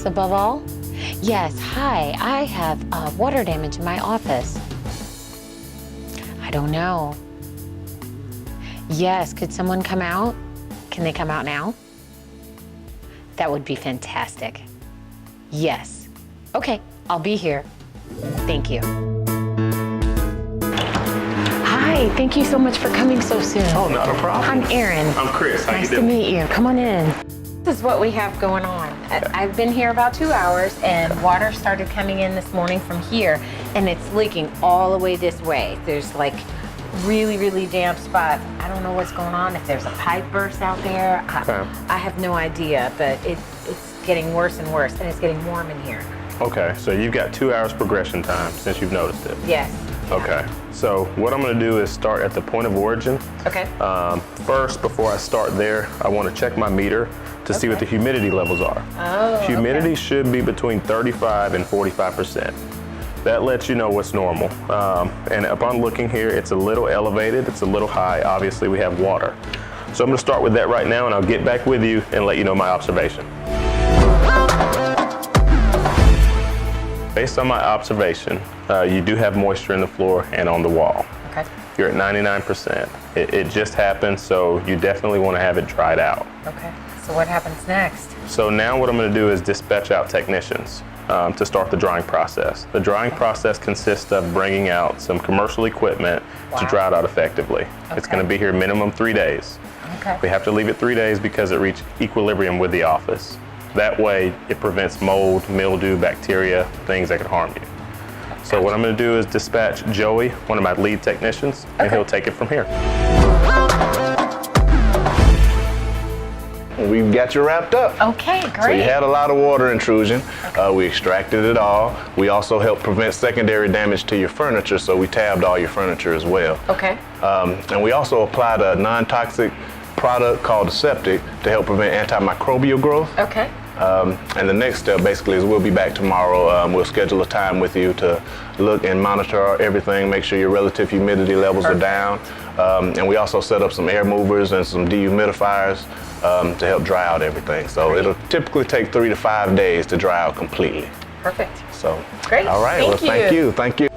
Yes, above all? Yes, hi, I have water damage in my office. I don't know. Yes, could someone come out? Can they come out now? That would be fantastic. Yes. Okay, I'll be here. Thank you. Hi, thank you so much for coming so soon. Oh, not a problem. I'm Erin. I'm Chris. How Nice you to doing? meet you. Come on in. This is what we have going on. I've been here about 2 hours and water started coming in this morning from here and it's leaking all the way this way. There's like really, really damp spots. I don't know what's going on, if there's a pipe burst out there. I have no idea, but it's getting worse and worse and it's getting warm in here. Okay, so you've got 2 hours progression time since you've noticed it. Yes. Okay, so what I'm gonna do is start at the point of origin. Okay. First, before I start there, I wanna check my meter to see what the humidity levels are. Oh, Humidity okay. should be between 35 and 45%. That lets you know what's normal. And upon looking here, it's a little elevated, it's a little high. Obviously, we have water. So I'm gonna start with that right now and I'll get back with you and let you know my observation. Based on my observation, you do have moisture in the floor and on the wall. Okay. You're at 99%. It just happened, so you definitely want to have it dried out. Okay. So what happens next? So now what I'm going to do is dispatch out technicians to start the drying process. The drying process consists of bringing out some commercial equipment to dry it out effectively. It's going to be here minimum 3 days. Okay. We have to leave it 3 days because it reached equilibrium with the office. That way it prevents mold, mildew, bacteria, things that could harm you. So what I'm going to do is dispatch Joey, one of my lead technicians, and he'll take it from here. We've got you wrapped up. Okay, great. So you had a lot of water intrusion. We extracted it all. We also helped prevent secondary damage to your furniture, so we tabbed all your furniture as well. Okay. And we also applied a non-toxic product called Aseptic to help prevent antimicrobial growth. Okay. And the next step basically is we'll be back tomorrow. We'll schedule a time with you to look and monitor everything, make sure your relative humidity levels are down. And we also set up some air movers and some dehumidifiers to help dry out everything. So it'll typically take 3 to 5 days to dry out completely. Perfect. So, Great. all right, Thank well, you. Thank you.